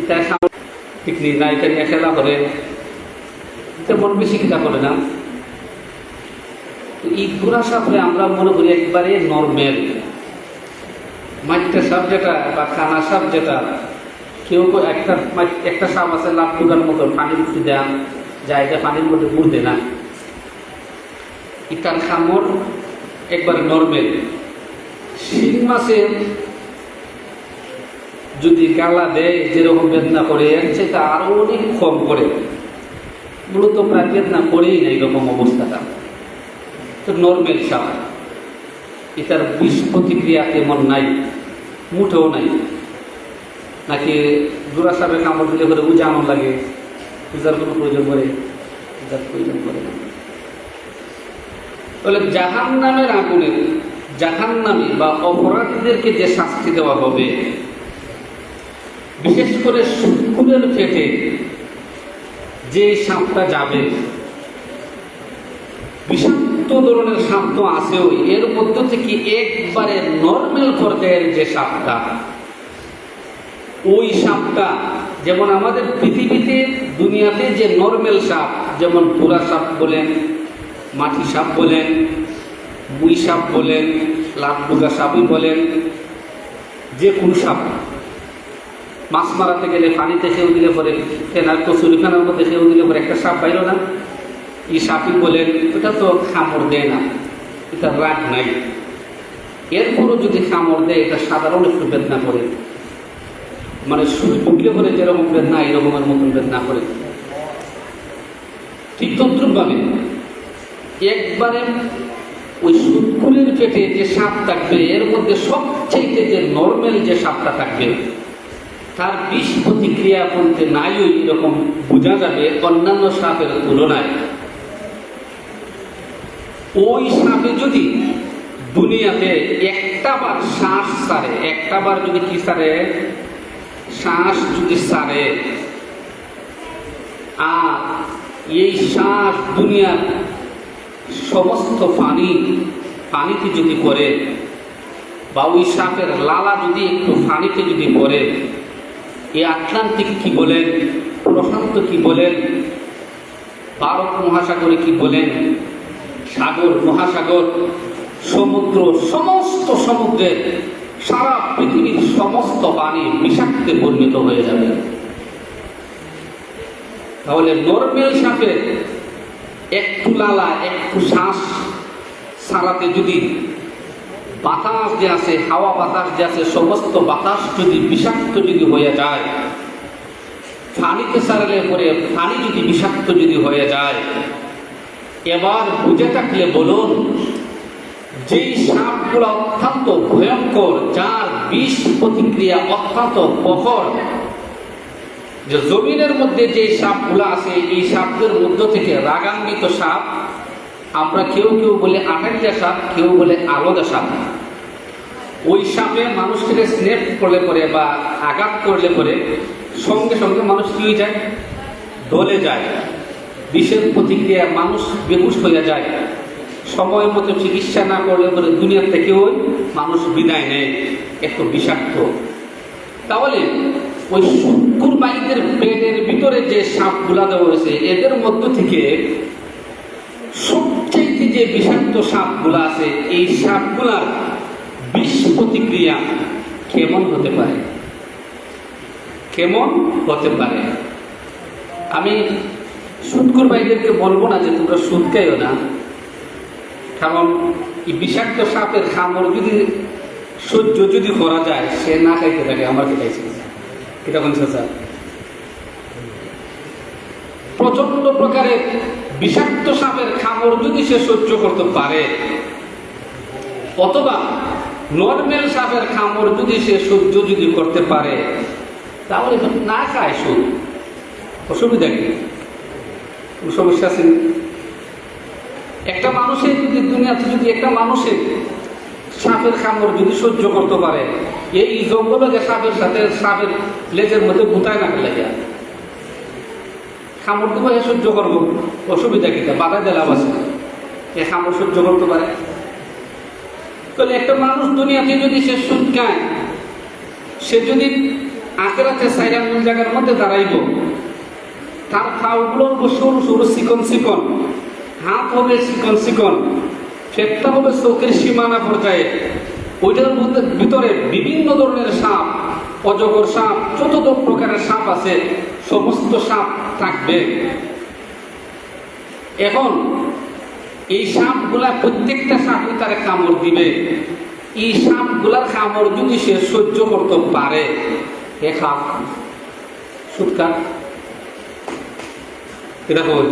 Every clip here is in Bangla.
ইতা পিকনিক না এটা নিয়ে খেলা করে, তেমন বেশি খেলা করে না। এই ঘোড়া সাপরে আমরা মনে করি একবারে নর্মেল। মাইটটা সাপ যেটা বা কানা সাপ যেটা, কেউ একটা সাপ আছে লাভ টুকার মতো পানির উঠে দেয়া জায়গা, পানির মধ্যে ঘুরতে না, ইটার খামর একবারে নর্মেল। শিং মাছের যদি গালা দেয় যেরকম বেদনা করে, এর চেয়ে আরো অনেক কম করে, মূলত প্রায় বেদনা করেই না এরকম অবস্থাটা। তো নর্মেল সাপ, এটার বিষ প্রতিক্রিয়া তেমন নাই, মুঠেও নাই। নাকি জোড়া সাপে কামড় দিলে করে উজানো লাগে, পূজার কোনো প্রয়োজন করে, পূজার প্রয়োজন করে না। তাহলে জাহান্নামের আগুনে, জাহান্নামী বা অপরাধীদেরকে যে শাস্তি দেওয়া হবে, বিশেষ করে শুকুরের পেটে যে সাপটা যাবে, বিষাক্ত ধরনের সাপ তো আছেও, এর মধ্য থেকে একবারে নর্মাল পর্যায়ের যে সাপটা, ওই সাপটা যেমন আমাদের পৃথিবীতে দুনিয়াতে যে নর্মাল সাপ, যেমন পুরা সাপ বলেন, মাটি সাপ বলেন, মুই সাপ বলেন, লাভডুগা সাপই বলেন, যে কোনো সাপ মাছ মারাতে গেলে পানিতে খেয়েও দিলে পরে, ফেনার কচুরি ফেনার মধ্যে খেয়েও দিলে পরে একটা সাপ পাইল না, এই সাপই বলেন। ওটা তো খামড় দেয় না, এটা রাগ নাই। এরপরও যদি খামড় দেয়, এটা সাধারণ একটু বেদনা করে, মানে সুই ঢুকলে পরে যেরকম বেদনা, এরকমের মতন বেদনা করে। ঠিক তদ্রুপভাবে একবারে ওই শুকুরের পেটে যে সাপ থাকবে, এর মধ্যে সবচেয়ে যে নর্মাল যে সাপটা থাকবে, তার বিষ প্রতিক্রিয়া বলতে নাই, ওই রকম বোঝা যাবে অন্যান্য সাপের তুলনায়। ওই সাপে যদি দুনিয়াতে একটা বার শ্বাস ছাড়ে, একটা বার যদি কি ছাড়ে, শ্বাস যদি ছাড়ে, আর এই শ্বাস দুনিয়ার সমস্ত পানিতে যদি করে, বা ওই সাপের লালা যদি একটু পানিতে যদি করে, এই আটলান্টিক কি বলেন, প্রশান্ত কি বলেন, ভারত মহাসাগরে কি বলেন, সাগর মহাসাগর সমুদ্র, সমস্ত সমুদ্রের সারা পৃথিবীর সমস্ত পানি বিষাক্তে পরিণত হয়ে যাবে। তাহলে নর্মাল সাপের একটু লালা, একটু শ্বাস ছাড়াতে যদি বাতাস যে আছে, হাওয়া বাতাস যে আছে, সমস্ত বাতাস যদি বিষাক্ত যদি হয়ে যায়, পানিতে ছাড়লে পরে পানি যদি বিষাক্ত যদি হয়ে যায়, এবার বুঝে থাকলে বলুন, যেই সাপগুলো অত্যন্ত ভয়ঙ্কর, যার বিষ প্রতিক্রিয়া অত্যন্ত প্রখর, যে জমিনের মধ্যে যে সাপগুলো আছে, এই সাপদের মধ্য থেকে রাগান্বিত সাপ, আমরা কেউ কেউ বলে আটাইয়া সাপ, কেউ বলে আলাদা সাপ। ওই সাপে মানুষকে স্নেপ করলে পরে বা আঘাত করলে পরে সঙ্গে সঙ্গে মানুষ কি হয়ে যায়, দলে যায়, বিষের প্রতিক্রিয়া মানুষ বেহুশ হয়ে যায়, সময় মতো চিকিৎসা না করলে পরে দুনিয়ার থেকেও মানুষ বিদায় নেয়, এত বিষাক্ত। তাহলে ওই শুকুর বাইদের পেটের ভিতরে যে সাপগুলা দেওয়া হয়েছে, এদের মধ্য থেকে সবচেয়ে যে বিষাক্ত সাপগুলা আছে, এই সাপগুলার বিষ প্রতিক্রিয়া কেমন হতে পারে, কেমন হতে পারে। আমি সুদখোর ভাইদেরকে বলবো না যে তোমরা সুদ খাইও না, কারণ এই বিষাক্ত সাপের খামড় যদি সহ্য যদি করা যায়, সে না খাইতে থাকে। আমার কি খাইছে, এটা বলছে স্যার, প্রচন্ড প্রকারের বিষাক্ত সাপের খামড় যদি সে সহ্য করতে পারে, অথবা নর্মাল সাপের খামড় যদি সে সহ্য যদি করতে পারে, তাহলে না খায় সুদ, অসুবিধা কি, কোনো সমস্যা আছে? একটা মানুষের যদি দুনিয়াতে যদি একটা মানুষের সাপের কামড় যদি সহ্য করতে পারে, এই জঙ্গলে যে সাপের সাথে সাপের লেজের মধ্যে গুতায় না ফেলে যায়, কামড় দেবো সহ্য করবো, অসুবিধা কিনা, বাধা দেলাম আছে, এ কামড় সহ্য করতে পারে। তাহলে একটা মানুষ দুনিয়াতে যদি সে সুদ খায়, সে যদি আখেরাতে সাইরা মূল জায়গার মধ্যে দাঁড়াইব, তার পাগুলো সরু সরু চিকন চিকন, হাত হবে চিকন চিকন, ফেটটা হবে চোখের সীমানা পর্যায়ে। ওইটার মধ্যে ভিতরে বিভিন্ন ধরনের সাপ, অজগর সাপ, যত প্রকারের সাপ আছে সমস্ত সাপ থাকবে। এখন এই সাপগুলা প্রত্যেকটা সাপই তারা কামড় দিবে। এই সাপগুলার কামড় যদি সে সহ্য করতে পারে, এ খাপ সুৎকার এটা হয়,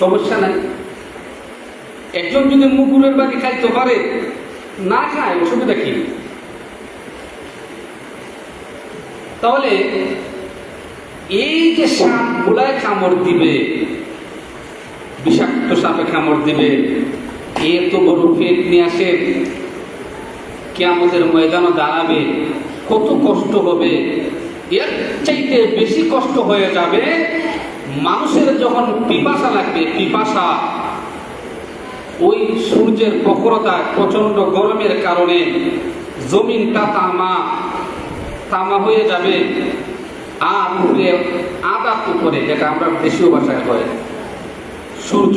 সমস্যা নাই। একজন যদি মুগুরের বাড়ি খাইতে পারে, না খায় অসুবিধা কি? তাহলে এই যে সাপ গুলায় কামড় দিবে, বিষাক্ত সাপে কামড় দিবে, এত বড় পেট নিয়ে আসে কিয়ামতের ময়দানে দাঁড়াবে, কত কষ্ট হবে। এর চাইতে বেশি কষ্ট হয়ে যাবে মানুষের যখন পিপাসা লাগবে। পিপাসা ওই সূর্যের প্রখরতা, প্রচন্ড গরমের কারণে জমিনটা তামা হয়ে যাবে, আর উপরে আদাত উপরে, যেটা আমরা দেশীয় ভাষায় হয়, সূর্য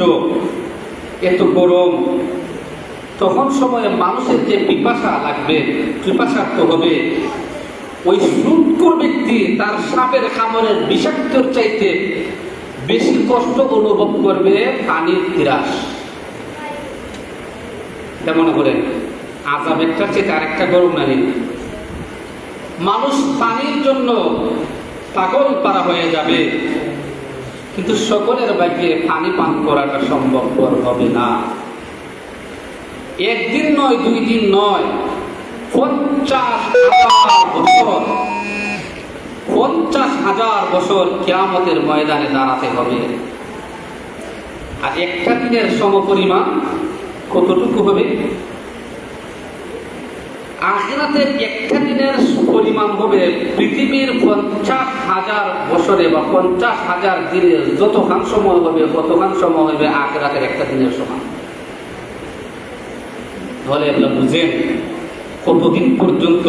এত গরম, তখন সময়ে মানুষের যে পিপাসা লাগবে, পিপাসার্থ হবে, ওই সুৎখোর ব্যক্তি তার সাপের কামড়ের বিষাক্তর চাইতে বেশি কষ্ট অনুভব করবে পানির তিরাস। মনে করেন আযাব একটা চেয়ে আরেকটা গরম নারী। মানুষ পানির জন্য পাগল পারা হয়ে যাবে, কিন্তু সকলের ভাগ্যে পানি পান করাটা সম্ভবপর হবে না। একদিন নয়, 2 দিন নয়, 50,000 বছর, 50,000 বছর কিয়ামতের ময়দানে দাঁড়াতে হবে। আর একটা দিনের সমপরিমাণ কতটুকু হবে? আখিরাতের একটা দিনের পরিমাণ হবে পৃথিবীর 50,000 বছরে বা 50,000 দিনের যতখান সময় হবে, ততখান সময় হবে আখিরাতের একটা দিনের সমান। তাহলে এগুলো বুঝেন কতদিন পর্যন্ত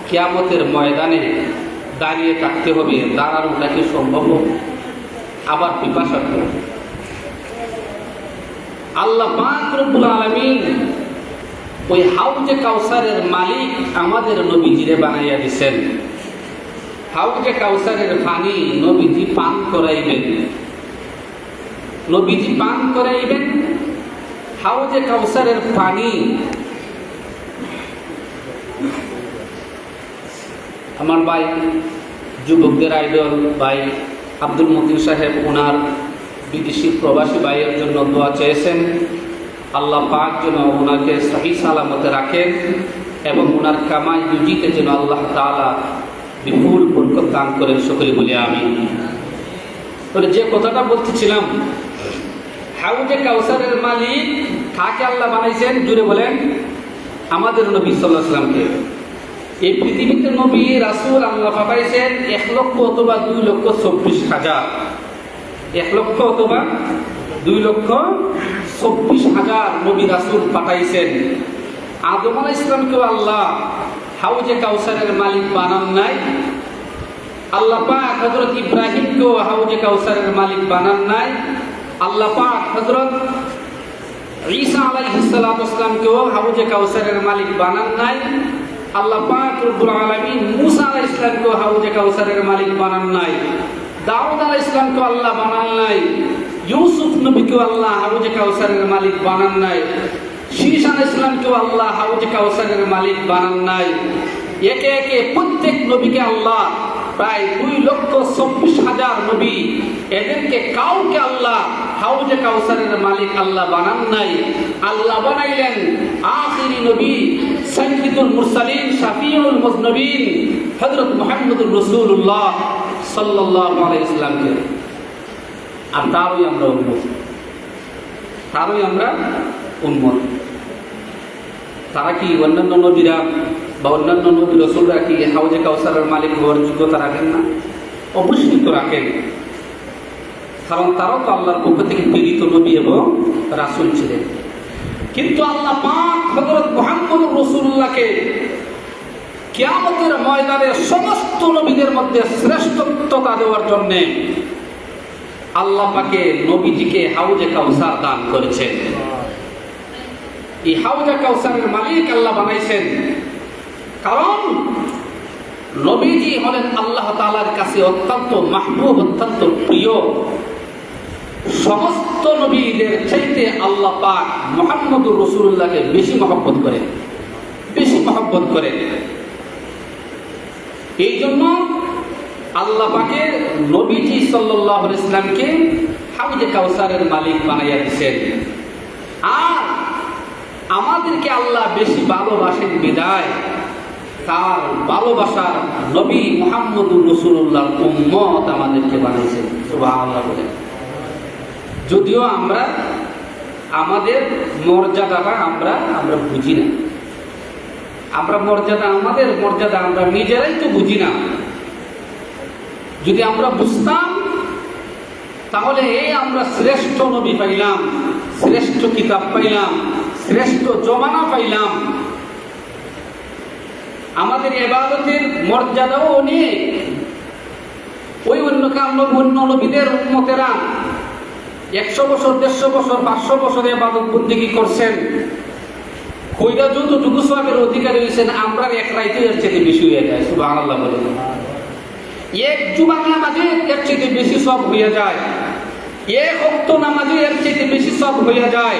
কিয়ামতের ময়দানে দাঁড়িয়ে থাকতে হবে, দাঁড়ানোটা কি সম্ভব? আবার পিপাসা করবে। আল্লাহ পাক রব্বুল আলামিন ওই হাউজে কাউসারের মালিক আমাদের নবীজিরে বানাইয়া দিছেন। হাউজে কাউসারের পানি নবীজি পান করাইবেন, নবীজি পান করাইবেন। হাউজে কাউসারের পানি আমার ভাই, যুবকদের আইডল ভাই আব্দুল মতিন সাহেব, ওনার বিদেশি প্রবাসী ভাইয়ের জন্য দোয়া চেয়েছেন। আল্লাহ পাক যেন ওনাকে সহি সালামতে রাখেন এবং ওনার কামাই রুজিতে যেন আল্লাহ তাআলা বিপুল বরকত দান করেন। সকলে বলি আমিন। তাহলে যে কথাটা বলতেছিলাম, হাউজে কাউসারের মালিক কাকে আল্লাহ বানাইছেন? জুড়ে বলেন, আমাদের নবী সাল্লাল্লাহু আলাইহি ওয়াসাল্লামকে। এই পৃথিবীতে নবী রাসূল আল্লাহ পাঠাইছেন 1 লক্ষ অথবা 2 লক্ষ 24,000, 1 লক্ষ অথবা 2 লক্ষ 24,000 নবী রাসূল পাঠাইছেন। আদম আলাইহিস সালামকেও আল্লাহ হাউজে কাউসারের মালিক বানান নাই। আল্লাহ পাক হযরত ইব্রাহিমকেও হাউজে কাউসারের মালিক বানান নাই। আল্লাহ পাক হযরত ঈসা আলাইহিস সালামকেও হাউজে কাউসারের মালিক বানান নাই। আল্লাহ পাক রব্বুল আলামিন মুসা আলাইহিস সালামকেও হাউজে কাউসারের মালিক বানান নাই। দাউদ আলাইহিস সালামকেও আল্লাহ বানান নাই। ইউসুফ নবীকেও আল্লাহ হাউজে কাউসারের মালিক বানান নাই। শীষ আলাইহিস সালামকেও আল্লাহ হাউজে কাউসারের মালিক বানান নাই। একে একে প্রত্যেক নবীকে আল্লাহ প্রায় 2,24,000 নবী, এদেরকে কাউকে আল্লাহ হাউজে কাউসারের মালিক আল্লাহ বানান নাই। আল্লাহ বানাইলেন আখিরি নবী সাইয়্যিদুল মুরসালিন শাফিউল মুযনিবিন হযরত মুহাম্মদুর রাসূলুল্লাহ সাল্লাল্লাহু আলাইহি ওয়াসাল্লামকে। আর তারই আমরা উম্মত। তারা কি অন্যান্য নবীরা বা অন্যান্য নবী রাসূলরা কি হাউজে কাউসারের মালিক হওয়ার যোগ্যতা রাখেন না? অবশ্যই তো রাখেন, কারণ তারাও তো আল্লাহর পক্ষ থেকে প্রেরিত নবী এবং রাসূল ছিলেন। কিন্তু আল্লাহ পাক হযরত মুহাম্মদুর রাসূলুল্লাহকে কিয়ামতের ময়দানে সমস্ত নবীদের মধ্যে শ্রেষ্ঠত্বতা দেওয়ার জন্য আল্লাহ পাকে নবীজিকে হাউজে কাউসার দান করেছেন। এই হাউজে কাউসারের মালিক আল্লাহ বানাইছেন, কারণ নবীজি হলেন আল্লাহ তাআলার কাছে অত্যন্ত মাহবুব, অত্যন্ত প্রিয়। সমস্ত নবীদের চাইতে আল্লাহ পাক মুহাম্মদুর রাসূলুল্লাহকে বেশি মহব্বত করেন, বেশি মহব্বত করেন। এই জন্য আল্লাহ পাকের নবীজি সাল্লাল্লাহু আলাইহি ওয়াসাল্লামকে হাউজে কাউসারের মালিক বানাইয়া দিয়েছেন। আর আমাদেরকে আল্লাহ বেশি ভালোবাসেন বিদায় তার ভালোবাসার নবী মুহাম্মদুর রাসূলুল্লাহর উম্মত আমাদেরকে বানাইছেন। সুবহানাল্লাহ বলেন। যদিও আমরা আমাদের মর্যাদাটা আমরা বুঝি না, আমাদের মর্যাদা আমরা নিজেরাই তো বুঝি না। যদি আমরা বুঝতাম তাহলে এই আমরা শ্রেষ্ঠ নবী পাইলাম, শ্রেষ্ঠ কিতাব পাইলাম, শ্রেষ্ঠ জমানা পাইলাম। আমাদের ইবাদতের মর্যাদাও অনেক। ওই অন্য নবীদের উম্মতেরা 100 বছর, 150 বছর, 500 বছর ইবাদত বন্দেগী করছেন, কইরা যতটুকু সওয়াবের অধিকারী হয়েছেন, আমরা এক রাইতে এর চেয়ে বেশি হয়ে যায়। সুবহানাল্লাহ বলেন। এক জুমা নামাজে এর চেয়ে বেশি সওয়াব হয়ে যায়, এক ওয়াক্ত নামাজে এর চেয়ে বেশি সওয়াব হয়ে যায়।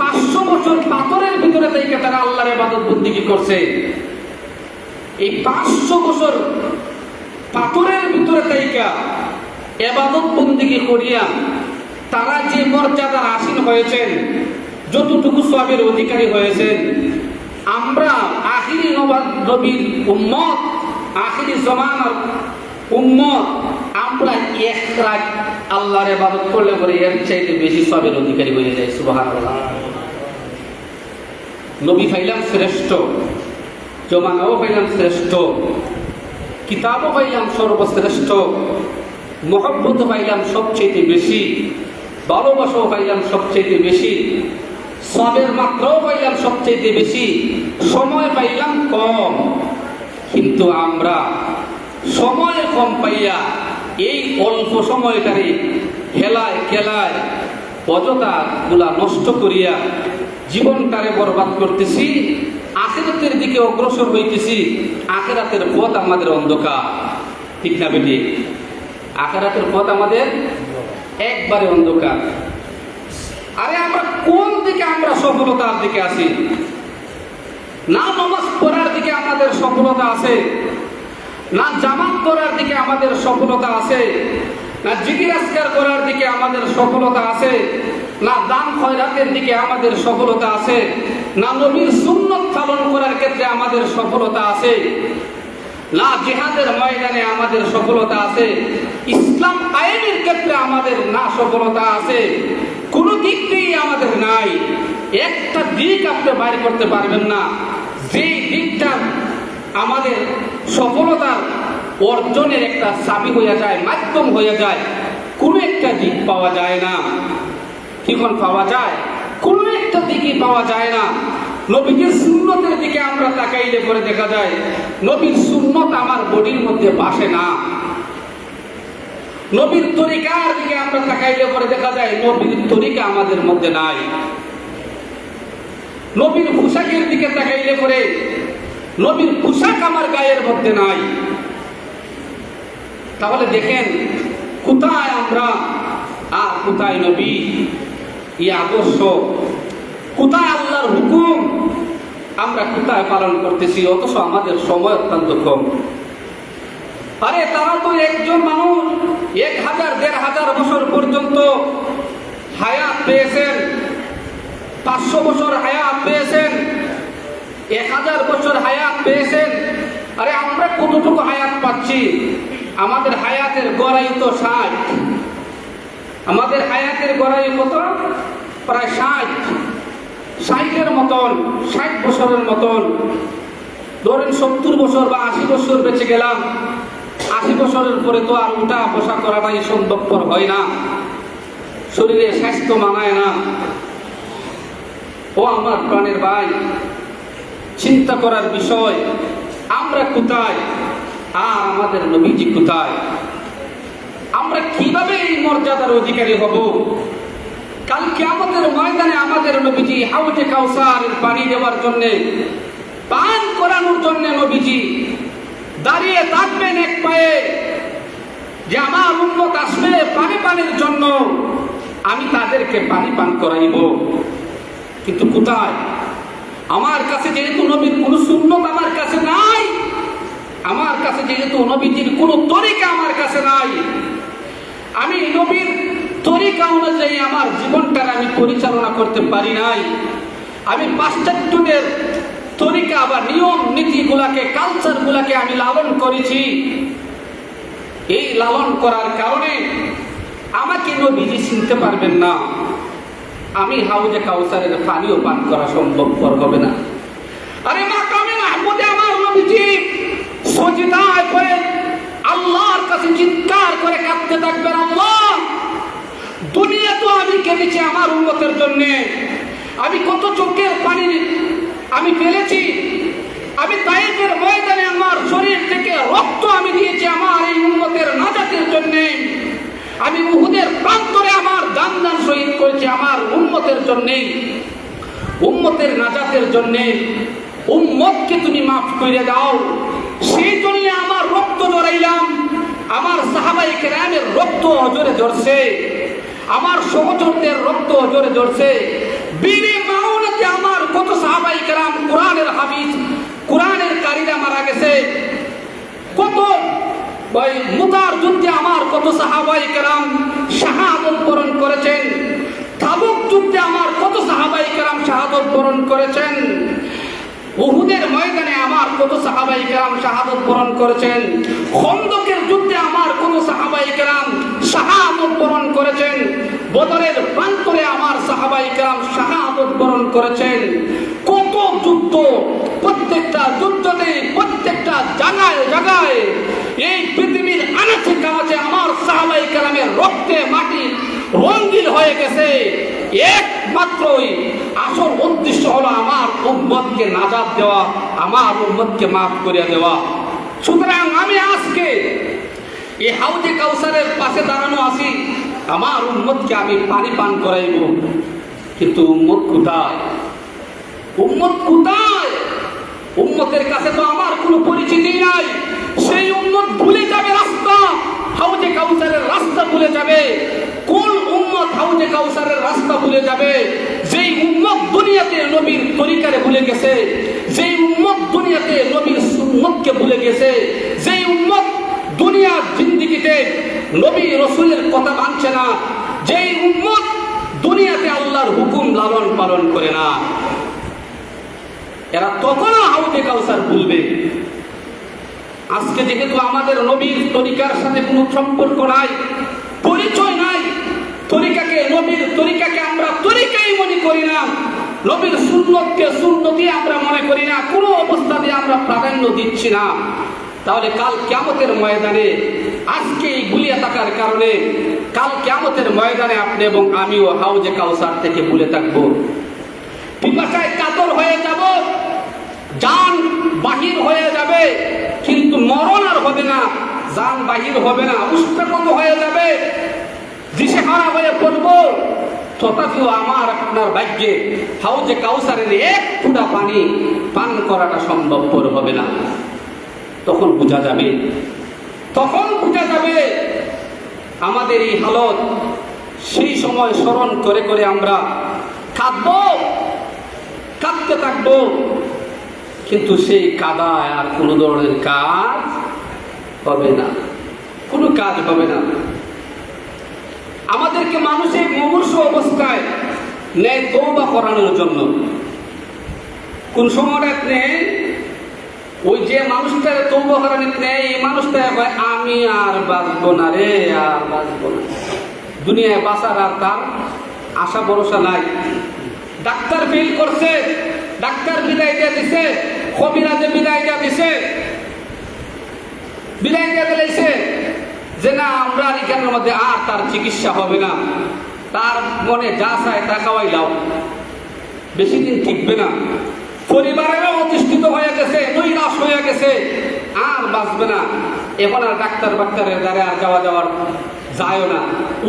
500 বছর পাথরের ভিতরে থেকে তারা আল্লাহর ইবাদত বন্দেগী করছে। এই 500 বছর পাথরের ভিতরে থেকে ইবাদত বন্দেগী করিয়া তারা যে মর্যাদার আসীন হয়েছেন, যতটুকু সওয়াবের অধিকারী হয়েছেন, আমরা আখিরি নবীর উম্মত, আখিরি জামানার উম্মত, আমরা এক রাত আল্লাহর ইবাদত করলে পরে এর চাইতে বেশি সওয়াবের অধিকারী হয়ে যায়। সুবহানাল্লাহ। নবী পাইলাম শ্রেষ্ঠ, জমানাও পাইলাম শ্রেষ্ঠ, কিতাবও পাইলাম সর্বশ্রেষ্ঠ, মহব্বত পাইলাম সবচেয়ে বেশি, ভালোবাসাও পাইলাম সবচেয়ে বেশি, সবের মাত্রাও পাইলাম সবচেয়ে বেশি, সময় পাইলাম কম। কিন্তু আমরা সময় কম পাইয়া এই অল্প সময়টারে হেলায় খেলায় অযথা গুলা নষ্ট করিয়া জীবনটারে বরবাদ করতেছি, আখিরাতের দিকে অগ্রসর হইতেছি। আখিরাতের পথ আমাদের অন্ধকার, ঠিক না বেটি? আখিরাতের পথ আমাদের একবারে অন্ধকার। আরে আমরা কোন দিকে আমরা সফলতার দিকে আছি? না নামাজ পড়ার দিকে আমাদের সফলতা আছে, না জামাত করার দিকে আমাদের সফলতা আছে, না জিকির আজকার করার দিকে আমাদের সফলতা আছে, না দান খয়রাতের দিকে আমাদের সফলতা আছে, না নবীর সুন্নাত পালন করার ক্ষেত্রে আমাদের সফলতা আছে, না জিহাদের ময়দানে আমাদের সফলতা আছে, ইসলাম কায়েমের ক্ষেত্রে আমাদের না সফলতা আছে। কোনো দিক দিয়েই আমাদের নাই। একটা দিক আপনি বাইর করতে পারবেন না যে দিকটা আমাদের সফলতার অর্জনের একটা চাবি হয়ে যায়, মাধ্যম হয়ে যায়। কোনো একটা দিক পাওয়া যায় না। কিখন পাওয়া যায়? কোনো একটা দিকই পাওয়া যায় না। নবীর সুন্নতের দিকে আমরা তাকাইলে পরে দেখা যায় নবীর সুন্নত আমার বডির মধ্যে বাসে না। নবীর তরিকার দিকে আমরা তাকাইলে পরে দেখা যায় নবীর তরিকা আমাদের মধ্যে নাই। নবীর পোশাকের দিকে তাকাইলে পরে নবীর পোশাক আমার গায়ের মধ্যে নাই। তাহলে দেখেন কোথায় আমরা আর কোথায় নবী, এই আদর্শ, কোথায় আল্লাহর হুকুম আমরা কোথায় পালন করতেছি, অথচ আমাদের সময় অত্যন্ত কম। আরে তারা তো একজন মানুষ 1000-1500 বছর পর্যন্ত হায়াত পেয়েছেন, 500 বছর হায়াত পেয়েছেন, 1000 বছর হায়াত পেয়েছেন। আরে আমরা কতটুকু হায়াত পাচ্ছি? আমাদের হায়াতের গড়াই তো 60, আমাদের হায়াতের গড়াই কত? প্রায় 60-এর মতন, 60 বছরের মতন। ধরেন 70 বছর বা 80 বছর বেঁচে গেলাম। 80 বছরের পরে তো আর উঠা বসা করাটাই সম্ভবপর হয় না, শরীরে স্বাস্থ্য মানায় না। ও আমার প্রাণের ভাই, চিন্তা করার বিষয়। আমরা কোথায় আর আমাদের নবীজি কোথায়? আমরা কিভাবে এই মর্যাদার অধিকারী হব? কাল কিয়ামতের ময়দানে আমাদের নবীজি হাউজে কাউসারের পানি দেওয়ার জন্য, পান করানোর জন্য নবীজি দাঁড়িয়ে থাকবেন এক পায়ে, যে আমার উম্মত আসবে পানি পানির জন্য, আমি তাদেরকে পানি পান করাইব। কিন্তু কোথায়? আমার কাছে যেহেতু নবীর কোন সুন্নত আমার কাছে নাই, আমার কাছে যেহেতু নবীজির কোন তরিকা আমার কাছে নাই, আমি নবীর তরিকা অনুযায়ী আমার জীবনটা আমি পরিচালনা করতে পারি নাই, আমি পাশ্চাত্যদের তরিকা বা নিয়ম নীতিগুলাকে, কালচারগুলাকে আমি লালন করেছি। এই লালন করার কারণে আমাকে নবীজি চিনতে পারবেন না, আমি হাউজে কাউসারের পানিও পান করা সম্ভবপর হবে না। আরে মাকামে মাহমুদে আমার নবীজি সজিদায় করে আল্লাহর কাছে চিৎকার করে কাঁদতে থাকবেন, আল্লাহ দুনিয়া তো আমি কেঁদেছি আমার উম্মতের জন্য, আমি কত চোখের পানি আমি ফেলেছি, আমি তায়েফের ময়দানে আমার শরীর থেকে রক্ত আমি দিয়েছি আমার এই উম্মতের নাজাতের জন্য, আমি উহুদের প্রান্তরে আমার জান শহীদ করেছি আমার উম্মতের জন্য, উম্মতের নাজাতের জন্য। উম্মতকে তুমি মাফ করে দাও, সেই জন্য আমার রক্ত জড়াইলাম, আমার সাহাবায়ে কেরামের রক্ত জোরে ঝরছে, আমার সহচরদের রক্ত জোরে ঝরছে। বীরে মাউনাতে আমার কত সাহাবায়ে কেরাম, কোরআনের হাফিজ, কোরআনের কারীরা মারা গেছে, কত ওই মুতার যুদ্ধে আমার কত সাহাবায়ে কেরাম শাহাদাত বরণ করেছেন, তাবুক যুদ্ধে আমার কত সাহাবায়ে কেরাম শাহাদাত বরণ করেছেন, উহুদের ময়দানে আমার কত সাহাবায়ে কেরাম শাহাদাত বরণ করেছেন, খন্দকের যুদ্ধে আমার কত সাহাবায়ে কেরাম শাহাদাত বরণ করেছেন, বদরের প্রান্তরে আমার সাহাবায়ে কেরাম শাহাদাত বরণ করেছেন। কত যুদ্ধ, প্রত্যেকটা যুদ্ধতে, প্রত্যেকটা জায়গায় জায়গায় এই পৃথিবীর আনাচে কানাচে আমার সাহাবায়ে কেরামের রক্তে মাটি রঙিন হয়ে গেছে। একমাত্রই আসল উদ্দেশ্য হলো আমার উম্মতকে নাজাত দেওয়া, আমার উম্মতকে মাফ করে দেওয়া। সুতরাং আমি আজকে এই হাউজে কাউসারের পাশে দাঁড়ানো আছি, আমার উম্মতকে আমি পানি পান করাইব, কিন্তু উম্মত কোথায়? উম্মত কোথায়? উম্মতের কাছে তো আমার কোনো পরিচিতি নাই। সেই উম্মত ভুলে যাবে রাস্তা, হাউজে কাউসারের রাস্তা ভুলে যাবে। কোন উম্মত হাউজে কাউসারের রাস্তা ভুলে যাবে? যেই উম্মত দুনিয়াতে নবীর তরিকারে ভুলে গেছে, যেই উম্মত দুনিয়াতে নবীর সুন্নতকে ভুলে গেছে, যেই উম্মত দুনিয়ার জিন্দেগিতে নবী রাসূলের কথা মানছে না, যেই উম্মত দুনিয়াতে আল্লাহর হুকুম লালন পালন করে না, এরা তখনও হাউজে কাউসার ভুলবে। আজকে যেহেতু আমাদের নবীর তরিকার সাথে কোনো সম্পর্ক নাই, পরিচয় নাই, তরিকাকে, নবীর তরিকাকে আমরা তরিকাই মনে করি না, নবীর সুন্নতকে সুন্নতই আমরা মনে করি না, কোনো অবস্থাতে আমরা প্রাধান্য দিচ্ছি না, তাহলে কাল কিয়ামতের ময়দানে আজকে এই ভুলিয়া থাকার কারণে কাল কিয়ামতের ময়দানে আপনি এবং আমিও হাউজে কাউসার থেকে ভুলে থাকবো, পিপাসায় কাতর হয়ে যাব, জান বাহির হয়ে যাবে, কিন্তু মরণ আর হবে না, জান বাহির হবে না, উষ্ণগত হয়ে যাবে, দিশেহারা হয়ে পড়ব। তথাপিও আমার আপনার ভাগ্যে হাউজে কাউসারের এক ফোঁটা পানি পান করাটা সম্ভবপর হবে না। তখন বোঝা যাবে, তখন বোঝা যাবে আমাদের এই হালত। সেই সময় স্মরণ করে করে আমরা কাঁদবো, কাঁদতে থাকবো, কিন্তু সেই কাদায় আর কোনো ধরনের কাজ হবে না, কোনো কাজ হবে না। আমাদেরকে মানুষের মুমূর্ষু অবস্থায় নেয় তওবা করানোর জন্য। কোন সময়টা নেয় ওই যে মানুষটা তওবা করানোর নেয়, এই মানুষটা কয় আমি আর বাঁচবো না রে, আর বাঁচবো না, দুনিয়ায় বাঁচার আর তার আশা ভরসা নাই। ডাক্তার ফেল করছে, ডাক্তার বিদায় দিয়ে দিছে, কবিরাজে বিদায় দিয়ে দিছে, বিদায় দিয়ে দিয়েছে যে না আমরা এখানের মধ্যে আর তার চিকিৎসা হবে না, তার মনে যা চায় তা খাওয়াই লাও, বেশি দিন টিকবে না। পরিবারেরও অতিষ্ঠিত হয়ে গেছে, নৈরাশ হয়ে গেছে, আর বাঁচবে না, এখন আর ডাক্তারের দ্বারা আর যাওয়ার যায়ও না।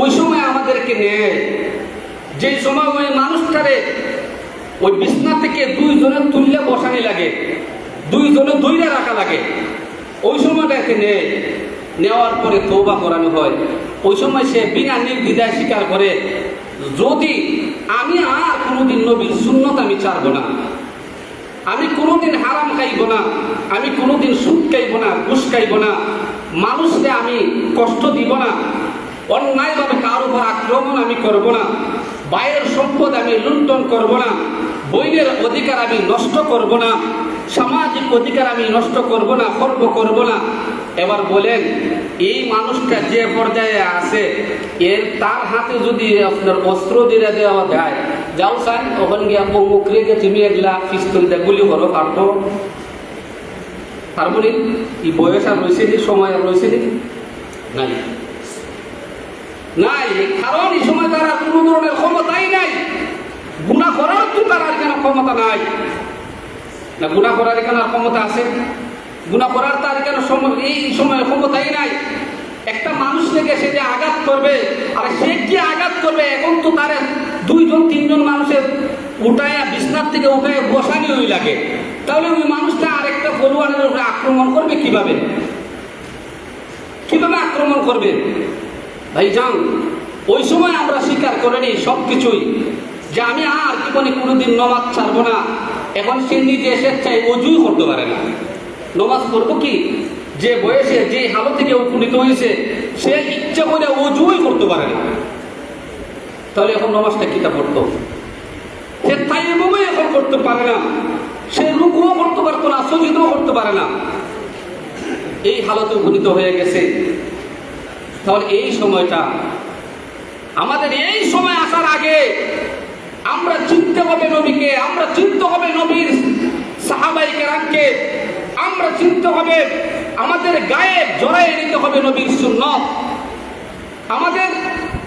ওই সময় আমাদেরকে নেয়, যেই সময় ওই মানুষটারে ওই বিছনা থেকে দুইজনের তুললে বসানি লাগে, দুইজনে দইরা রাখা লাগে, ওই সময়টাকে নেওয়ার পরে তওবা করানো হয়। ওই সময় সে বিনা নির্দ্বিধায় স্বীকার করে, যদি আমি আর কোনোদিন নবীর সুন্নত আমি ছাড়বো না, আমি কোনোদিন হারাম খাইব না, আমি কোনোদিন সুদ খাইব না, ঘুষ খাইব না, মানুষকে আমি কষ্ট দিব না, অন্যায়ভাবে কার উপর আক্রমণ আমি করব না, বাইরের সম্পদ আমি লুণ্ঠন করব না, বইয়ের অধিকার আমি নষ্ট করব না, সামাজিক অধিকার আমি নষ্ট করব না, খর্ব করব না। এবার বলেন, এই মানুষটা যে পর্যায়ে আছে, তার হাতে যদি আপনার অস্ত্র দিয়ে দেওয়া যায়, যাও সাইন ওখানে গিয়ে মুখরে তুমি এগুলা পিস্তল দিয়ে গুলি করো, পারতো? পারবো নি? এই বয়স আর রয়েছে নি, সময় আর রয়েছে নি? নাই নাই, কারণ এই সময় তারা কোনো ধরনের ক্ষমতাই নাই। গুনাহ করার তো তার আর কেন ক্ষমতা নাই না? গুনাহ করার কেন আর ক্ষমতা আছে? গুনাহ করার তার কেন এই সময় ক্ষমতাই নাই। একটা মানুষ থেকে সে যে আঘাত করবে, আর সে কি আঘাত করবে, এখন তো তার দুইজন তিনজন মানুষের উঠায় বিছনার থেকে উঠায় বসানি ওই লাগে, তাহলে ওই মানুষটা আরেকটা ফলোয়ারের উপরে আক্রমণ করবে কিভাবে? কিভাবে আক্রমণ করবে? ভাই যান, ওই সময় আমরা স্বীকার করে নিই সব কিছুই, যে আমি আর জীবনে কোনোদিন নমাজ ছাড়বো না। এখন সে নিজে স্বেচ্ছায় অজুই করতে পারে না, নমাজ করবো কি? যে বয়সে যে হালত থেকে উপনীত হয়েছে, সে ইচ্ছা করে অজুই করতে পারে না, তাহলে এখন নমাজটা কিতা পড়তো? সে তাইয়্যুমও এখন করতে পারে না, সে রুকুও করতে পারতো না, সুজুদও করতে পারে না, এই হালতে উপনীত হয়ে গেছে। তাহলে এই সময়টা আমাদের, এই সময় আসার আগে আমরা চিনতে হবে নবীকে, আমরা চিনতে হবে নবীর সাহাবায়ে কেরামকে, আমরা চিনতে হবে, আমাদের গায়ে জড়াইয়ে নিতে হবে নবীর সুন্নাত, আমাদের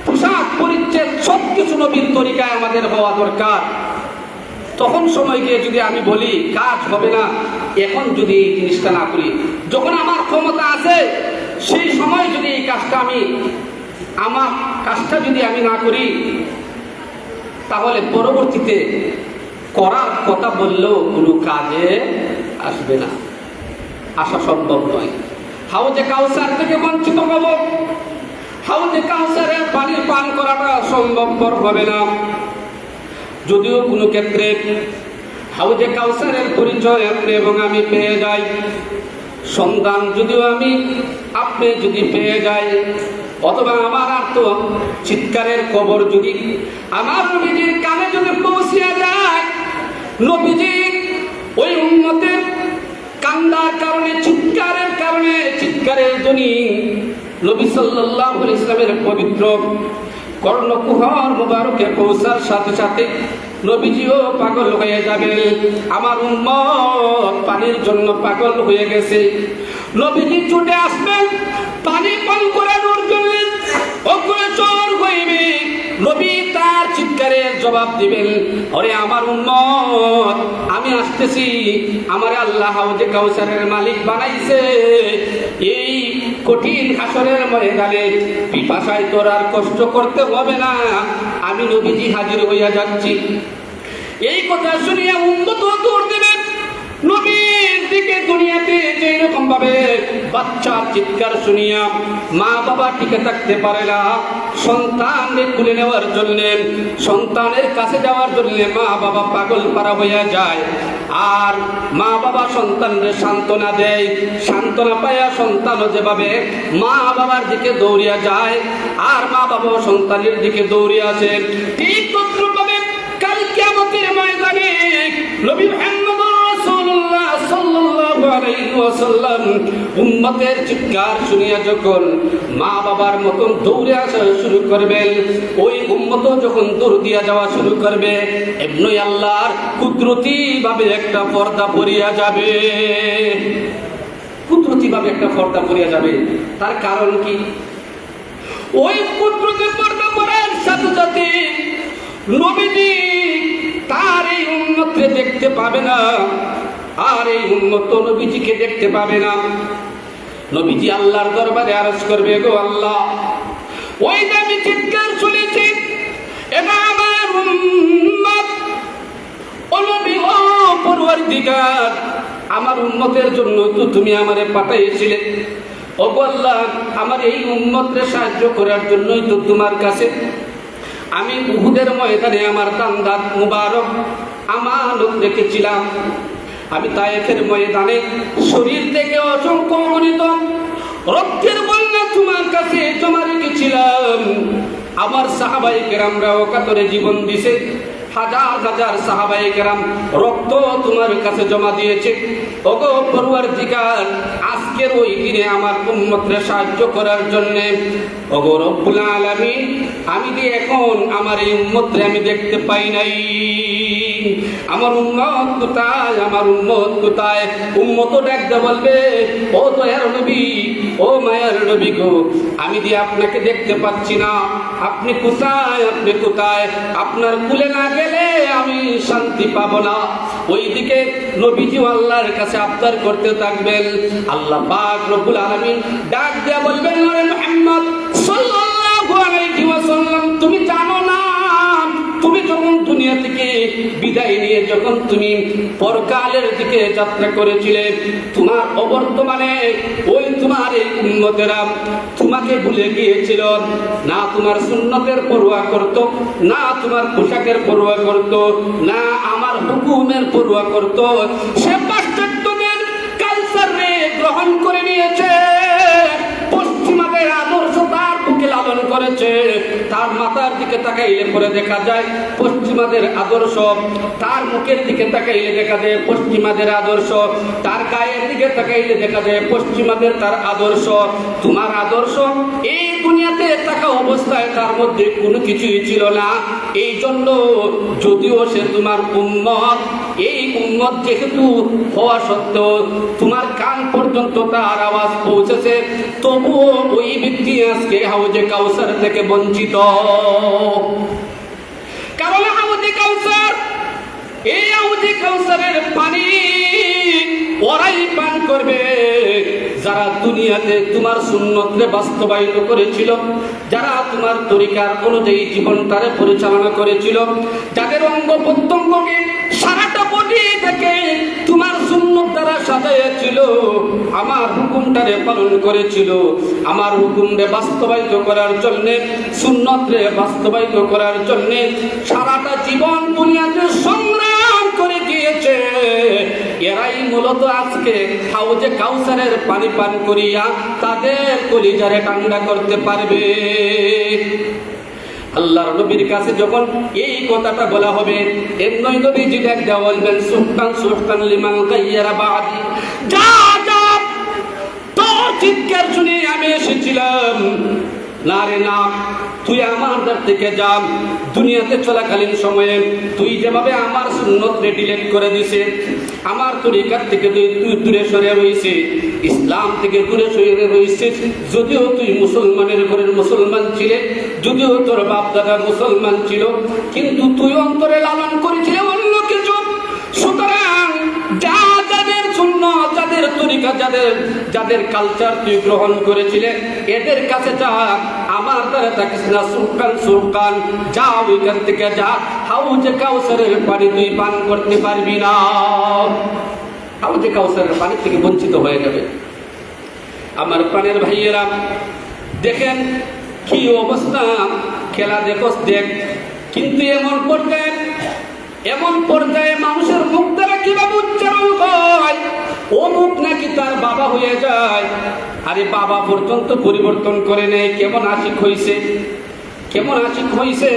পোশাক পরিচ্ছদ সবকিছু নবীর তরিকায় আমাদের হওয়া দরকার। তখন সময় গিয়ে যদি আমি বলি কাজ হবে না, এখন যদি এই জিনিসটা না করি, যখন আমার ক্ষমতা আছে সেই সময় যদি এই কাজটা আমার কাজটা যদি আমি না করি, তাহলে পরবর্তীতে করার কথা বললেও কোনো কাজে আসবে না, আসা সম্ভব নয়। হাউজে কাউসার থেকে বঞ্চিত হব, হাউজে কাউসারের পানি পান করাটা সম্ভবপর হবে না। যদিও কোনো ক্ষেত্রে হাউজে কাউসারের পরিচয় আপনি এবং আমি পেয়ে যাই, সন্তান যদিও আপনি যদি পেয়ে যাই, অথবা আমার আর্ত চিৎকারের খবর যদি আমার নবীজির কানে যদি পৌঁছিয়া যায়, নবীজি ওই উম্মতের কান্দার কারণে, চিৎকারের ধ্বনি নবী সাল্লাল্লাহু আলাইহি ওয়াসাল্লামের পবিত্র কর্ণকুহর মুবারকে পৌঁছার সাথে সাথে নবীজিও পাগল হয়ে যাবে। আমার উম্মত পানির জন্য পাগল হয়ে গেছে, নবীজি ছুটে আসবেন পানি পান করানোর জন্য, অগ্রসর হইবে। নবী তার চিৎকারের জবাব দিবেন, ওরে আমার উম্মত, আমি আসতেছি, আমার আল্লাহ হাউজে কাউসারের মালিক বানাইছে। এই কঠিন হাসরের ময়দানে পিপাসায় তোর আর কষ্ট করতে হবে না, আমি নবীজি হাজির হইয়া যাচ্ছি। এই কথা শুনিয়া উম্মত দৌড় দিবেন নবীর দিকে। দুনিয়াতে যেই রকম ভাবে বাচ্চার চিৎকার শুনিয়া মা বাবা টিকে থাকতে পারে না, সন্তানকে কুলে নেওয়ার জন্য, সন্তানের কাছে যাওয়ার জন্য মা বাবা পাগল পারা হইয়া যায়, আর মা বাবা সন্তানদের সান্ত্বনা দেয়, সান্ত্বনা পাইয়া সন্তানও যেভাবে মা বাবার দিকে দৌড়িয়া যায়, আর মা বাবা সন্তানের দিকে দৌড়িয়ে আসে, ঠিক তদ্রূপভাবে কাল কিয়ামতের ময়দানে নবী মুহাম্মদ রাসূলুল্লাহ সাল্লাল্লাহু আলাইহি ওয়াসাল্লাম উম্মতের চিৎকার শুনিয়া যখন মা বাবার মতন দৌড়ে আসা শুরু করবেন, ওই উম্মত যখন দৌড় দিয়া যাওয়া শুরু করবে, এমনই আল্লাহর কুদরতি ভাবে একটা পর্দা পড়িয়া যাবে, কুদরতি ভাবে একটা পর্দা পড়িয়া যাবে। তার কারণ কি? ওই কুদরতি পর্দা পড়ার সাথে সাথে নবীজি তার এই উম্মতকে দেখতে দেখতে পাবে না, আর এই উম্মত নবীজিকে দেখতে পাবে না। নবীজি আল্লাহর দরবারে আরজ করবে, গো আল্লাহ, ওই যে আমি চিৎকার শুনেছি, এটা আমার উম্মত, ও নবী, ও পরওয়ারদিগার, আমার উম্মতের জন্য তো তুমি আমারে পাঠাইছিলে। ও আল্লাহ, আমার এই উম্মতকে সাহায্য করার জন্যই তো তোমার কাছে আমি উহুদের ময়দানে আমার দান্দাত মুবারক আমানত রেখেছিলাম। আমি তায়েফের ময়দানে শরীর থেকে অসংখ্য অগণিত রক্তের বন্যা তোমার কাছে জমা রেখেছিলাম। আমার সাহাবায়ে কেরামরা কাতরে জীবন দিছে, হাজার হাজার সাহাবায়ে কেরাম রক্ত তোমার কাছে জমা দিয়েছে। ওগো পরওয়ারদিগার, আজকের ওই দিনে আমার উম্মতকে সাহায্য করার জন্য ওগো রব্বুল আলামিন, আমি যে এখন আমার এই উম্মতকে আমি দেখতে পাই নাই। আমার উম্মত কোথায়, আমার উম্মত কোথায়? উম্মত ডাকতে বলবে, ও দয়ার নবী, ও মায়ার নবী গো, আমি যে আপনাকে দেখতে পাচ্ছি না, আপনি কোথায়, আপনি কোথায়? আপনার কুলে না গেলে আমি শান্তি পাবো না। ওইদিকে নবীজি আল্লাহর কাছে আবদার করতে থাকবেন। আল্লাহ পাক রব্বুল আলামিন ডাক দিয়ে বলবেন, ওরে মুহাম্মদ সাল্লাল্লাহু আলাইহি ওয়াসাল্লাম, তুমি জানো না, তুমি যখন দুনিয়া থেকে বিদায় নিয়ে যখন তুমি পরকালের দিকে যাত্রা করেছিলে, তোমার অবর্তমানে ওই তোমার এই উম্মতেরা তোমাকে ভুলে গিয়েছিল। না তোমার সুন্নতের পরোয়া করত, না তোমার পোশাকের পরোয়া করত, না আমার হুকুমের পরোয়া করত। সে পাশ্চাত্যদের কালচারে গ্রহণ করে নিয়েছে, পশ্চিমাদের আদর্শ তার বুকে লালন করেছে। তার মাথার দিকে তাকাইলে পরে দেখা যায় পশ্চিমাদের আদর্শ, তার মুখের দিকে তাকাইলে দেখা যায় পশ্চিমাদের আদর্শ, তার গায়ের দিকে তাকাইলে দেখা যায় পশ্চিমাদের তার আদর্শ। তোমার আদর্শ এই দুনিয়াতে থাকা অবস্থায় তার মধ্যে কোনো কিছুই ছিল না। এই জন্য যদিও সে তোমার উম্মত, এই উম্মত যেহেতু হওয়া সত্ত্বেও তোমার কান পর্যন্ত তার আওয়াজ পৌঁছেছে, তবুও ওই ব্যক্তি আজকে হাউজে কাউসার থেকে বঞ্চিত। কারণ হাউজে কাউসার, এই হাউজে কাউসারের পানি ওরাই পান করবে যারা দুনিয়াতে তোমার সুন্নতকে বাস্তবায়িত করেছিল, যারা তোমার তরিকার অনুযায়ী জীবনটারে পরিচালনা করেছিল, যাদের অঙ্গ প্রত্যঙ্গকে সারাটা বডি থেকে তোমার সুন্নত দ্বারা সাজাইয়াছিল, আমার হুকুমটারে পালন করেছিল, আমার হুকুমরে বাস্তবায়িত করার জন্য, সুন্নতরে বাস্তবায়িত করার জন্য সারাটা জীবন দুনিয়াতে সংগ্রাম করে গিয়েছে। এরাই মূলত আজকে হাউজে কাউসারের পানি পান করিয়া তাদের কলিজারে ঠান্ডা করতে পারবে। আল্লাহর নবীর কাছে যখন এই কথাটা বলা হবে, এর নয় নবীজি ডাকতে বলবেন, সুলতান সুলতান লিমান গায়্যারা বাদি, যা যা, তোর চিৎকার শুনে আমি এসেছিলাম। না রে না, তুই আমার দ্বার থেকে যা। দুনিয়াতে চলাকালীন সময়ে তুই যেভাবে আমার সুন্নতকে ডিলিট করে দিছে, আমার তরিকার থেকে তুই দূরে সরে রয়েছে, ইসলাম থেকে দূরে সরে রয়েছে। যদিও তুই মুসলমানের ঘরের মুসলমান ছিলে, যদিও তোর বাপ দাদা মুসলমান ছিল, কিন্তু তুই অন্তরে লালন করেছিলে অন্য কিছু। সুতরাং যা, যাদের সুন্নাত, যাদের তরিকা, যাদের কালচার তুই গ্রহণ করেছিলে, এদের কাছে যা, আমার দ্বারা থাকিস না। সুলতান সুলতান, যা, ওইখান থেকে যা। হাউজে কাউসারের পানি তুই পান করতে পারবি না, হাউজে কাউসারের পানি থেকে বঞ্চিত হয়ে যাবে। আমার প্রাণের ভাইয়েরা, দেখেন কি অবস্থা, খেলা দেখোস দেখ। কিন্তু এমন পর্যায়ে মানুষের মুখ দ্বারা কিভাবে উচ্চারণ হয়, ও মুখ নাকি তার বাবা হয়ে যায়। আরে বাবা পর্যন্ত পরিবর্তন করে নেয়। কেমন আশিক হইছে, কেমন আশিক হইছে,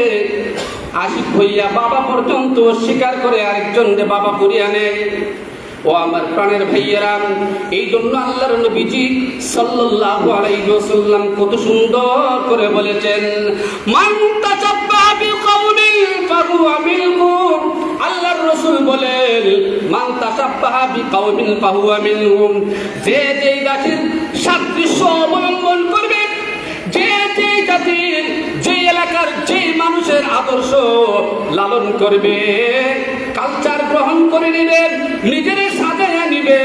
আশিক হইয়া বাবা পর্যন্ত অস্বীকার করে আরেকজনকে বাবা করিয়া নেয়। ও আমার প্রাণের ভাইয়েরা, এই জন্য আল্লাহর নবীজি সাল্লাল্লাহু আলাইহি ওয়াসাল্লাম কত সুন্দর করে বলেছেন, মান তাশাব্বাহা বিকাউমিন ফাহুয়া মিনহুম। আল্লাহর রাসূল বলেন, মান তাশাব্বাহা বিকাউমিন ফাহুয়া মিনহুম। যে যেই জাতির সাদৃশ্য অবলম্বন করবে, যে যেই জাতির, যে এলাকার যে মানুষের আদর্শ লালন করবে, কালচার গ্রহণ করে নিবে, নিজের সাজায়া নিবে,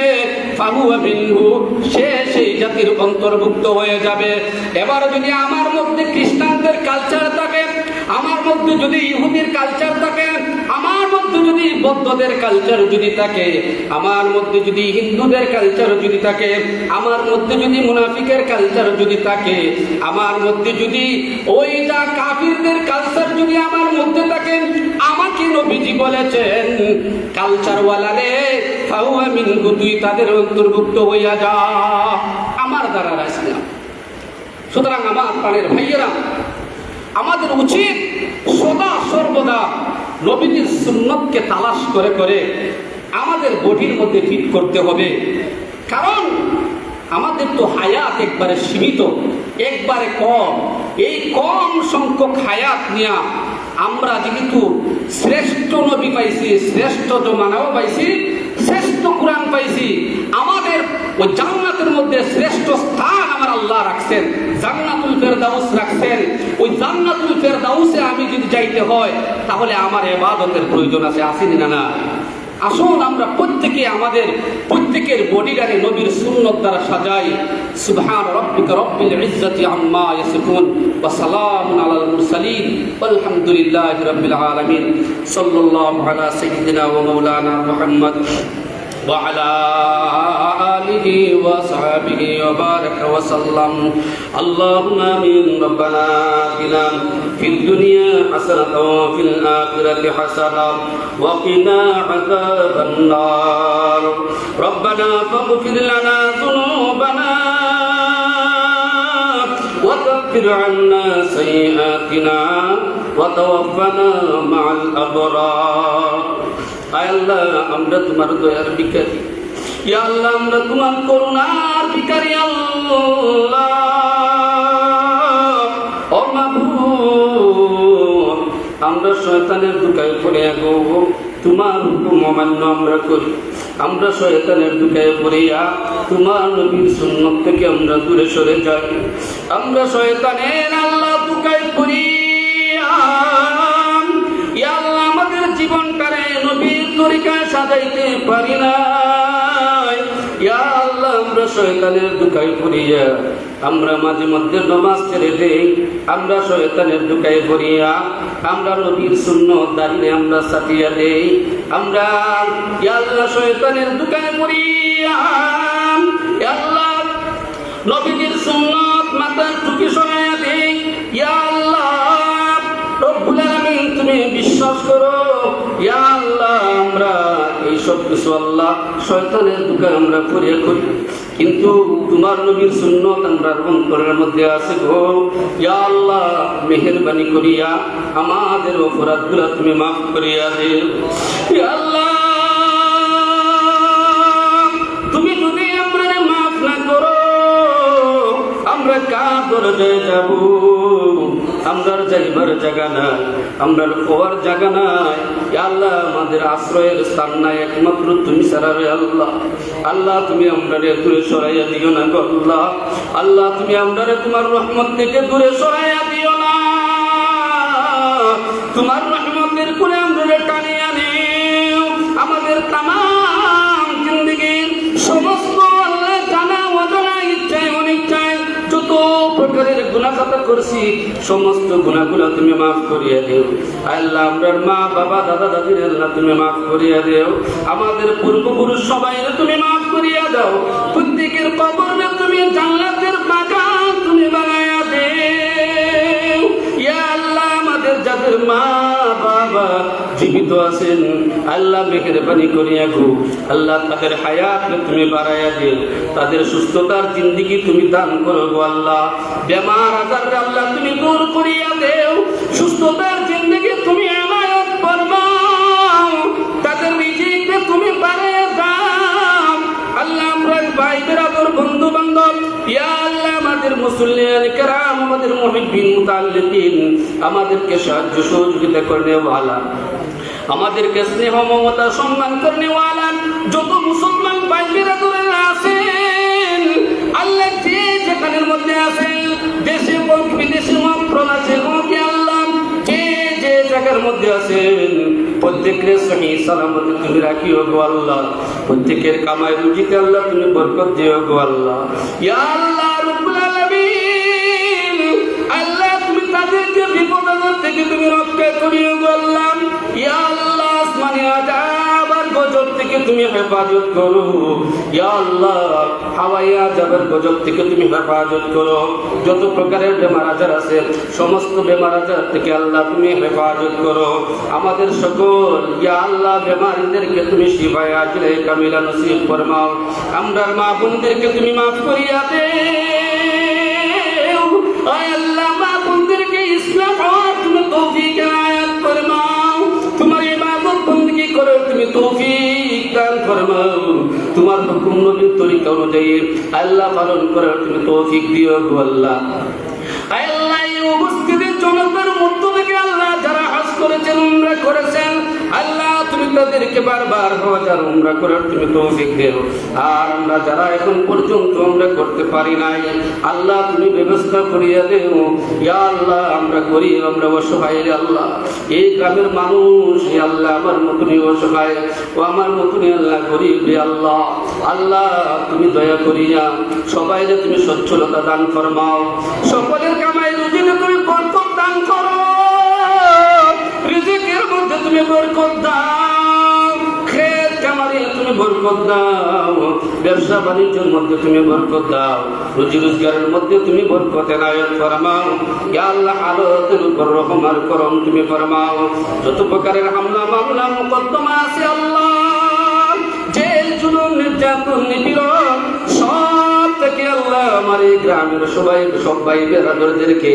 ফাহুয়া মিনহু, সে সেই জাতির অন্তর্ভুক্ত হয়ে যাবে। এবার যদি আমার মধ্যে খ্রিস্টানদের কালচার থাকে, আমার মধ্যে যদি ইহুদির কালচার থাকে, আমার মধ্যে যদি বৌদ্ধদের কালচার যদি থাকে, আমার মধ্যে যদি হিন্দুদের কালচার যদি থাকে, আমার মধ্যে যদি মুনাফিকের কালচার যদি থাকে, আমার মধ্যে যদি ওই যা কাফিরদের কালচার যদি আমার মধ্যে থাকে, আমাকে নবীজি বলেছেন কালচারওয়ালা রে ফাহুয়া মিনহু, তুই তাদের অন্তর্ভুক্ত হইয়া যা, আমার দ্বারা রাখছি না। সুতরাং আমার প্রাণের ভাইয়েরা, আমাদের উচিত সদা সর্বদা নবীজির সুন্নতকে তালাশ করে করে আমাদের বডির মধ্যে ফিট করতে হবে। কারণ আমাদের তো হায়াত একবারে সীমিত, একবারে কম। এই কম সংখ্যক হায়াত নিয়ে আমরা যেহেতু শ্রেষ্ঠ নবী পাইছি, শ্রেষ্ঠ জমানাও পাইছি, শ্রেষ্ঠ কোরআন পাইছি, আমাদের ওই জান্নাতের মধ্যে শ্রেষ্ঠ স্থান আমার আল্লাহ রাখছেন, জান্নাতুল ফেরদাউস রাখছেন। ওই জান্নাতুল ফেরদাউসে আমি যদি যাইতে হয় তাহলে আমার ইবাদতের প্রয়োজন আছে, আসেনি না? না, আসুন আমরা প্রত্যেকে আমাদের প্রত্যেকের বডিটারে নবীর সুন্নত দ্বারা সাজাই। সুবহান রাব্বিকা রাব্বিল ইজ্জাতি আম্মা ইয়াসিফুন ওয়া সালামুন আলাল মুরসালিন ওয়ালহামদুলিল্লাহি রাব্বিল আলামিন। সাল্লাল্লাহু আলা সাইয়্যিদিনা ওয়া মাওলানা মুহাম্মদ ওয়া আলা আলিহি ওয়া সাহবিহি ওয়া বারাকা ওয়া সাল্লাম। আল্লাহুম্মা আমিন। রব্বানা আতিনা ফিদ দুনিয়া হাসানাতাও ওয়া ফিল আখিরাতি হাসানাতাও ওয়া কিনা আযাবান নার। রব্বানা ফাগফির লানা যুনুবানা ওয়া কাফির আন্না সাইয়্যাতিনা ওয়া তাওয়াফানা মা'আল আবরার। আয় আল্লাহ, আমরা তোমার দয়ার ভিখারি। ইয়া আল্লাহ, আমরা তোমার করুণার ভিখারি। আল্লাহ ও মাবুদ, আমরা শয়তানের দুকায় পড়ে গো তোমার হুকুম অমান্য আমরা করি। আমরা শয়তানের দুকায় পড়িয়া তোমার নবীর সুন্নত থেকে আমরা দূরে সরে যাই। আমরা শয়তানের আল্লাহ দুকায় পড়িয়া ইয়া আল্লাহ আমাদের জীবনটারে নবীর তরিকায় সাজাইতে পারি না। ইয়া আল্লাহ, আমরা শয়তানের দুকায় পড়িয়া আমরা মাঝে মধ্যে নামাজ ছেড়ে দেই। আমরা শয়তানের দুকায় পড়িয়া আমরা নবীর সুন্নত দাঁড়িয়ে আমরা সাথিয়া দেই। আমরা ইয়া আল্লাহ শয়তানের দুকায় পড়িয়া ইয়া আল্লাহ নবীর সুন্নত মাথার টুপি সরাইয়া দেই। ইয়া আল্লাহ রব্বুল আলামিন, তুমি বিশ্বাস করো ইয়া আল্লাহ আমরা এই সব কিছু আল্লাহ শয়তানের দুকায় আমরা পড়িয়া করি, কিন্তু তোমার নবীর সুন্নত আমরা অন্তরের মধ্যে আছে গো। ইয়া আল্লাহ মেহেরবানি করিয়া আমাদের অপরাধগুলো তুমি মাফ করিয়া দিও। ইয়া আল্লাহ তুমি যদি আমরা মাফ না করো আমরা কার দরজায় যাব? আমরা যাইবার জায়গা নাই, আমরা হওয়ার জায়গা নাই। আল্লাহ আমাদের আশ্রয়ের স্থান নাই, একমাত্র তুমি ছাড়া রে আল্লাহ। আল্লাহ তুমি আমরারে দূরে সরাইয়া দিও না গো আল্লাহ। আল্লাহ তুমি আমরারে তোমার রহমত থেকে দূরে সরাইয়া দিও না। তোমার রহমতের কোলে আমরারে টানিয়া নিও। আমাদের তামাম জিন্দেগীর সমস্ত আল্লাহ জানা অজানা ইচ্ছায় অনিচ্ছায় যত প্রকারের গুনাহ খাতা করছি সমস্ত গুনাহগুলো তুমি মাফ করিয়া দিও। আল্লাহ আমরার মা বাবা দাদা দাদির আল্লাহ তুমি মাফ করিয়া দিও। আমাদের পূর্বপুরুষ সবাই তুমি মাফ করিয়া দাও। প্রত্যেকের কবরে তুমি জান্নাতের বাগান তুমি বানাইয়া দেও। ইয়া আল্লাহ আমাদের যাদের মা বাবা জীবিত আছেন আল্লাহ মেহেরবানি করিয়া গো আল্লাহ তাদের হায়াত তুমি বাড়াইয়া দিও। তাদের সুস্থতার জিন্দেগি তুমি দান করো গো আল্লাহ। বেমার আজার আল্লাহ তুমি দূর করিয়া দেও। সুস্থতার জিন্দেগি তুমি এনায়েত ফরমাও। তাদের রিজিকে তুমি বাড়াইয়া দাও। আল্লাহ আমরা ভাই বেরাদর বন্ধু বান্ধব ইয়া আল্লাহ আমাদের মুসল্লিয়ান کرام আমাদের মুহিব্বিন মুতাআল্লিকিন আমাদেরকে সাহায্য সহযোগিতা করনে ওয়ালা আমাদেরকে স্নেহ মমতা সম্মান করনে ওয়ালা যত মুসলমান ভাই বেরাদর আছেন আল্লাহ যে যেখানের মধ্যে আছেন দেশে হোক বিদেশে হোক প্রবাসে হোক আল্লাহ যে যে জায়গার মধ্যে আছেন প্রত্যেকের সহিহ সালামত তুমি রাখিও গো আল্লাহ, প্রত্যেকের কামাই রুজিতে আল্লাহ তুমি বরকত দিও গো আল্লাহ। ইয়া আল্লাহ রব্বুল আলামিন, আল্লাহ তুমি তাদেরকে বিপদ থেকে তুমি রক্ষা করিও গো আল্লাহ। ইয়া আল্লাহ আসমানি আযাব আর গজব থেকে তুমি হেফাজত করো। ইয়া আল্লাহ হাওয়াই আযাবের গজব থেকে তুমি হেফাজত করো। যত প্রকারের বেমার আজার আছে সমস্ত বেমার আজার থেকে আল্লাহ তুমি হেফাজত করো। আমাদের সকল ইয়া আল্লাহ বেমারীদেরকে তুমি শিফায়ে আজলে কামিলা নসিব ফরমাও। আমরার মা বোনদেরকে তুমি মাফ করিয়া দেও। আয় আল্লাহ মা বোনদেরকে ইসলাম আর তুমি তৌফিক এনায়েত ফরমাও। তোমার ইবাদত বندگی করে তুমি তৌফিক দান ফরমাও। তোমার হুকুম নবীর তরিকা অনুযায়ী আল্লাহ পালন করার তুমি তৌফিক দিও গো আল্লাহ। আয় আল্লাহ এই উপস্থিতির জনতার মধ্য থেকে আল্লাহ যারা হজ করেছেন উমরা করেছেন আল্লাহ তুমি তাদেরকে বারবার হজ আর উমরা করার তুমি তৌফিক দিও। আর আমরা যারা এখন পর্যন্ত উমরা করতে পারি নাই আল্লাহ তুমি ব্যবস্থা করিয়া দেও। ইয়া আল্লাহ আমরা গরিব, আমরা অসহায় রে আল্লাহ। এই গ্রামের মানুষ হে আল্লাহ আমার মতনই অসহায় ও আমার মতনই আল্লাহ গরিব রে আল্লাহ। আল্লাহ তুমি দয়া করিয়া সবাইকে তুমি সচ্ছলতা দান ফরমাও। সকলের কামাই রুজিতে তুমি বরকত দান করো। রিজিকের মধ্যে তুমি বরকত দাও। খেত কামারে তুমি বরকত দাও। ব্যবসা বাণিজ্যের মধ্যে তুমি বরকত দাও। রুজি রোজগারের মধ্যে তুমি বরকত এনায়েত ফরমাও। ইয়া আল্লাহ হালতের উপর রহম আর করম তুমি ফরমাও। যত প্রকারের হামলা মামলা মুকদ্দমা আছে আল্লাহ, জেল জুলুম নির্যাতন নিপীড়ন সব থেকে আল্লাহ আমার এই গ্রামের সবাই বেরাদরদেরকে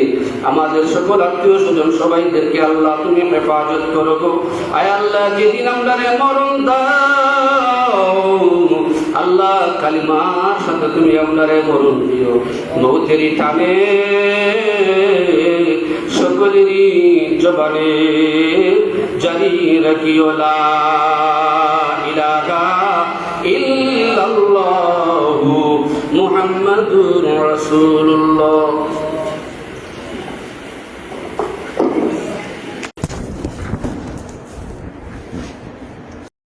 আমাদের সকল আত্মীয় স্বজন সবাইদেরকে আল্লাহ তুমি হেফাজত করো গো। আয় আল্লাহ যেদিন আমরা মরণ দাও আল্লাহ কালিমার সাথে তুমি আমরারে মরণ দিও। মৌতেরই টানে সকলেরই জবানে জারি রাখিও লা ইলাহা ইল্লাল্লাহু মুহাম্মাদুর রাসূলুল্লাহ।